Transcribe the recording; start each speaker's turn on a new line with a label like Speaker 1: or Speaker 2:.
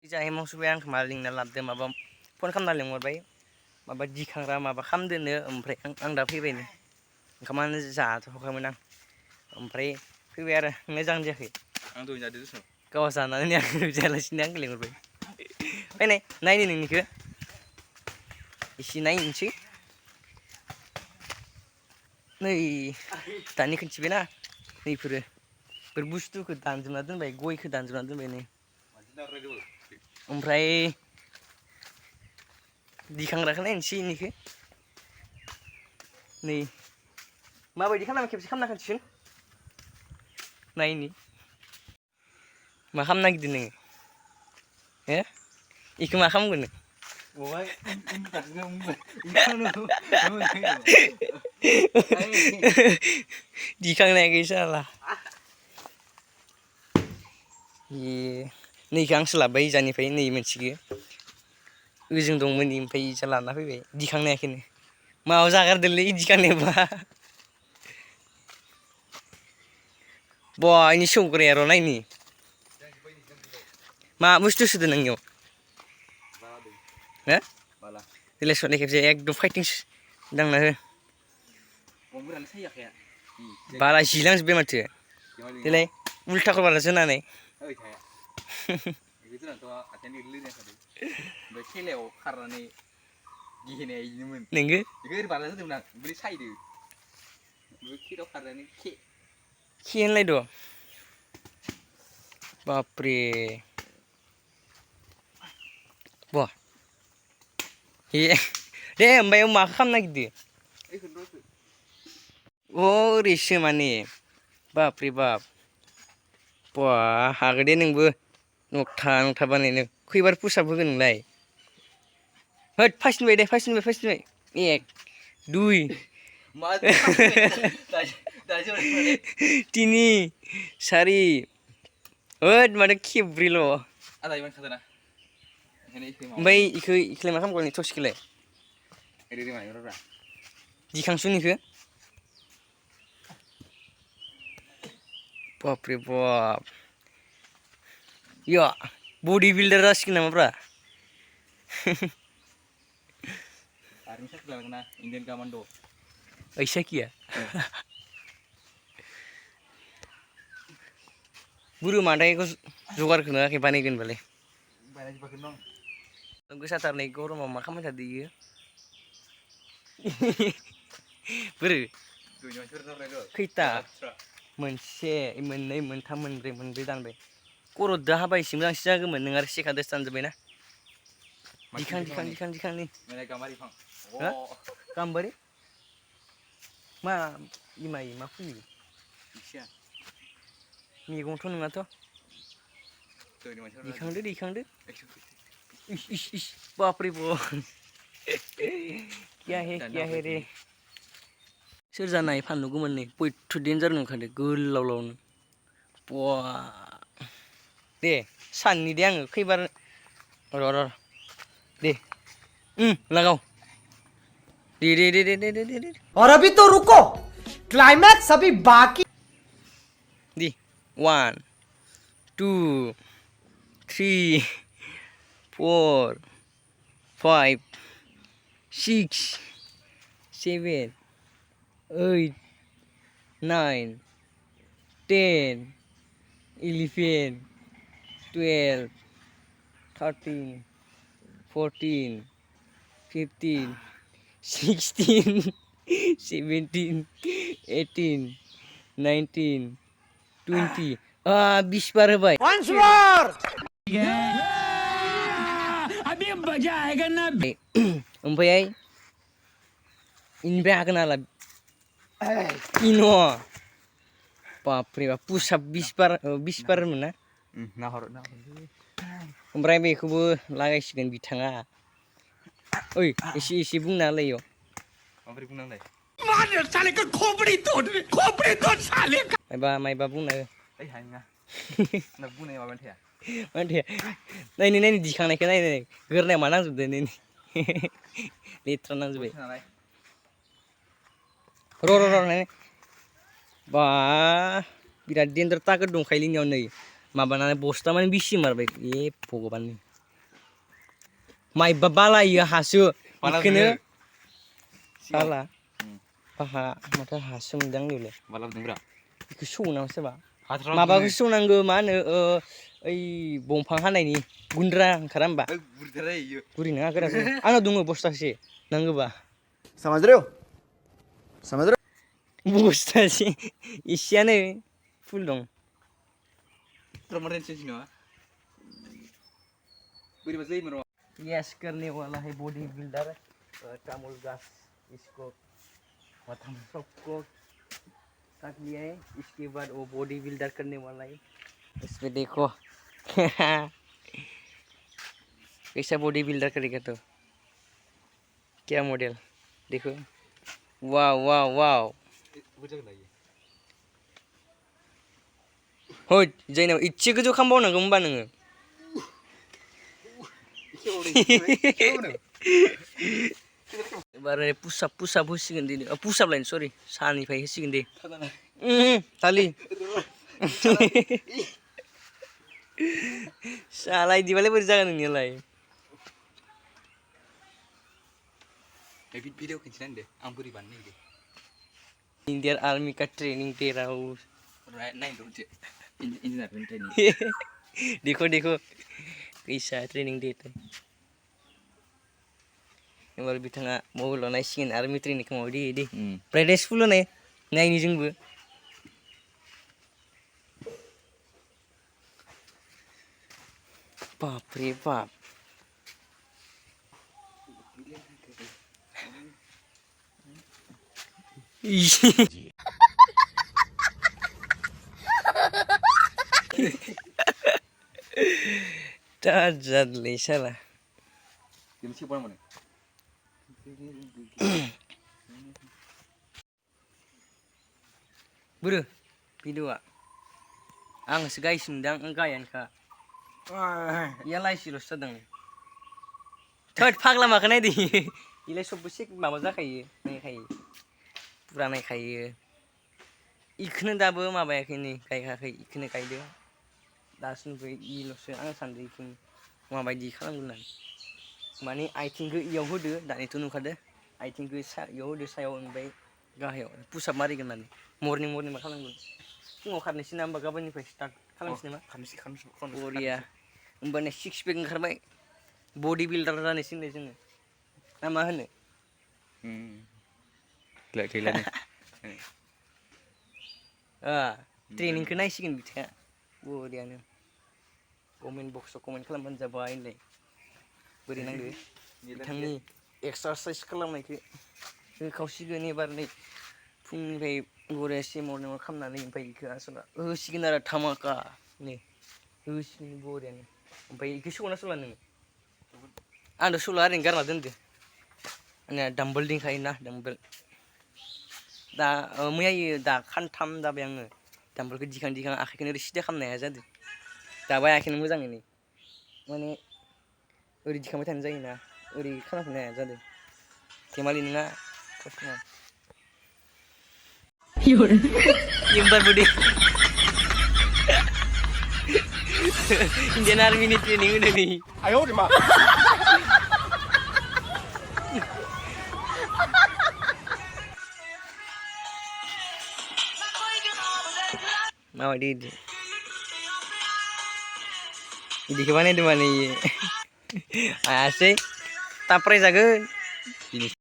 Speaker 1: जा हिमांशु बे आंखौ मा लिंना लाबोदो माबा फन खालामना लिंहरबाय माबा दिखांग्रा माबा खालामदोनो ओमफ्राय आं दा फैबायनो ओंखामानो जाथ'वाखैमोन आं ओमफ्राय फैबाय आरो मोजां जायाखै
Speaker 2: आं दहाय जादो दस'
Speaker 1: गावहा जानानै आं जायालासिनो आंखौ लिंहरबाय फैनाय नायनो नोंनिखौ एसे नायनोसै नै दानि खोन्थिबायना नैफोरो बेफोर बुस्थुखौ दानजोबना दोनबाय गयखौ दानजोबना दोनबाय नै ओमफ्राय दिखांग्राखौ नायनोसै इनिखौ नै माबायदि खालामो खेबसे खालामना खोन्थिगोन नायनि मा खालामनो नागिरदों नोङो हो इखौ मा खालामगोन नों दिखांनायाखै साला ए नैखौ आंसो लाबोबाय इजानिफ्राय नै मोनसेखौ ओजों दंमोन ओमफ्राय इजा लाना फैबाय दिखांनायाखैनो मायाव जागारदोंलै दिखांनायबा बा इनि सौग्राया र' नायनि मा बुस्थु सोदों नोंनियाव हो देलाय सनाय खेबसे एकदम फाइटिं दांना हो बाला जिलांजोब्बाय माथो देलाय उल्थाखौ बाला जोनानै
Speaker 2: खेलायाव खारनानै गेलेनाया इदिनोमोन
Speaker 1: नोंगो
Speaker 2: बेखौ ओरै बारना होदोंमोन आं ओमफ्राय सायदो खेलायाव खारनानै खे
Speaker 1: होनलायद' बापरे बा ए दे ओमफ्राय मा खालामनो नागिरदों अ ओरैसो माने बापरे बाप बा हागोन दे नोंबो नकथा बानायनो खैबार पुसाब होगोन नोंलाय होद फायसिनबाय दे फायसिनबाय एक दुइ तिनि सारि होद माथो खेब्रैल' ओमफ्राय इखौलाय मा खालामगोन थसखौलाय दिखांसुनिखौ बापरे बाप या बडि बिल्डार जासिगोन नामाब्रा
Speaker 2: इन्डियान कमान्ड
Speaker 1: ऐसा किया बुरु माथायखौ जगारखौनो होआखै बानायगोन होनबालाय गोसाथारनाय गरमाव मा खालामबाय थादो इयो बोरो खैथा मोनसे मोननै मोनथाम मोनब्रै दानबाय खर'दो हाबा एसे मोजांसो जागौमोन नों आरो सेखादोसो दानजोब्बायना दिखां नै गाम्बारि मा इमाय मा फुलि मैगंथ' नङाथ' दिखांदो इस बापरे बाप क्या है रे सोर जानाय फानलु गोमोन नै पयथ' देन्जार नंखादो गोलाव लावनो बा दे साननि दे आङो खैबार र' दे लगाओ दे
Speaker 3: और अभी तो रुको क्लाइमैक्स अभी बाकी
Speaker 1: दे 1 2 3 4 5 6 7 8 9 10 11 12 13 14 15 16 17 18 19 20 20 बार होबाय
Speaker 3: once more
Speaker 1: अभी मजा आएगा ना ओमफ्राय इनिफ्राय हागोन हाला इन' बापरे बाप पुसाब 20 बारमोन ना ओमफ्राय बेखौबो लागायसिगोन बिथाङा ओइ एसे बुंना होलाय इयाव
Speaker 2: माबोरै बुंनांलाय
Speaker 1: मायबा बुंना हो
Speaker 2: ओइ हायना ना बुंनाय माबायानो थाया
Speaker 1: नायनो दिखांनायखौ नायनो गोरनाया मा नांजोबदों नैनि लेथ्रा नांजोब्बाय र' नाय बा बिराद देन्जार तागत दंखायोलै इनियाव नै माबानानै बस्ता माने बिसि मारबाय ए भगबान माइबा बालायो हासो इखोनो
Speaker 2: Balap
Speaker 1: साला बाहा माथो हासो मोनदां नैलाय
Speaker 2: denggra.
Speaker 1: बेखौ सौवो नामा सोरबा
Speaker 2: Hatra
Speaker 1: माबाखौ सौनांगौ मा होनो ओइ दंफां हानायनि गुन्द्रा ओंखारा होमबा
Speaker 2: Burdara iyo.
Speaker 1: गुरै नङा गोरासो आंनाव दङ बस्थासे नांगौबा
Speaker 3: समझ रहे हो समझ रहे
Speaker 1: बस्थासे एसेयानो फुल दं
Speaker 2: Ramadan sih no. Buri bazai mero.
Speaker 1: Yes करने वाला है बॉडी बिल्डर चामुल गास इसको मतलब सबको काट लिया है इसके बाद वो बॉडी बिल्डर करने वाला है इसमें देखो कैसा बॉडी बिल्डर करेगा तो क्या मॉडल देखो वाह वाह वाह
Speaker 2: Bujang lagi.
Speaker 1: हो जैनाव इसे गोजौ खालामबावनांगौ होमबा नोङो एबार पुसाब होसिगोन दे पुसाब लाइन सरि सानिफ्राय होसिगोन दे थालि साला इदिबालाय बोरै जागोन नोंनियालाय
Speaker 2: Video kincinan deh. Ampuri ban nih deh.
Speaker 1: Indian army का ट्रेनिंग दे रहा हूँ
Speaker 2: Right naik dong cek. Ini nak training.
Speaker 1: देखो देखो कैसा ट्रेनिंग देते एबार बिथाङा मबाइलाव नायसिगोन आर्मी ट्रेनिंखौ माबायदि इदि प्राइभेट स्कुल होनाय नायनि जोंबो बाप रे बाप Tajadly salah.
Speaker 2: Game siapa mana?
Speaker 1: Bro, video ang guys sundang ang gayan ka. Iyalah sih sedang. Third फाग्ला माखा नायदि इलाय सबसे माबा जाखायो नायखायो पुरा नायखायो इखोनो दाबो माबायाखै नै गायखाखै इखोनो गायदो दासिमबो इल'सो आं सानदों इखोनो माबायदि खालामगोन होननानै माने आइथिंखौ इयाव होदो दानिथ' नुखादो आइथिंखौ इयाव होदो सायाव ओमफ्राय गाहायाव पुसाब मारिगोन होननानै मर्निं मा खालामगोन फुङाव खारनोसै ना होमबा गाबोननिफ्राय स्टार्ट खालामनोसै नामा
Speaker 2: Khamsi.
Speaker 1: बरिया होमबानिया सिक्स पेक ओंखारबाय बडी बिल्डार जानोसै होनलाय जोङो ना मा होनो
Speaker 2: Gila nih.
Speaker 1: ट्रेनिंखौ नायसिगोन बिथाङा बरियानो कमेन्ट बक्सआव कमेन्ट खालामबानो जाबाय होनलाय बोरै नांदो बिथांनि एक्सारसाइस खालामनायखौ होखावसिगोन एबार नै फुंनिफ्राय बरियासे मर्निं वाक खालामनानै ओमफ्राय बेखौ आसला होसिगोन आरो धामाका नै होसिगोन बरियानो ओमफ्राय बेखौ सौना सौला नोङो आंथ' सौला ओरैनो गारना दोनदो आंनिया डाम्बल दंखायोना डाम्बल दा मैया दा खानथाम जाबाय आङो डाम्बलखौ दिखां आखाइखौनो ओरै सिदा खालामनो हाया जादों दाबाय आखाइनो मोजाङैनो माने ओरै दिखांबाय थानो जायोना ओरै खालामफिननो हाया जादों धेमालि नङा खस्थ' नङा इमबार बडी Indian Army ni training udah nih.
Speaker 3: Ayo di mak.
Speaker 1: Mau di kemana di mana ya? Asik, tapre jagun.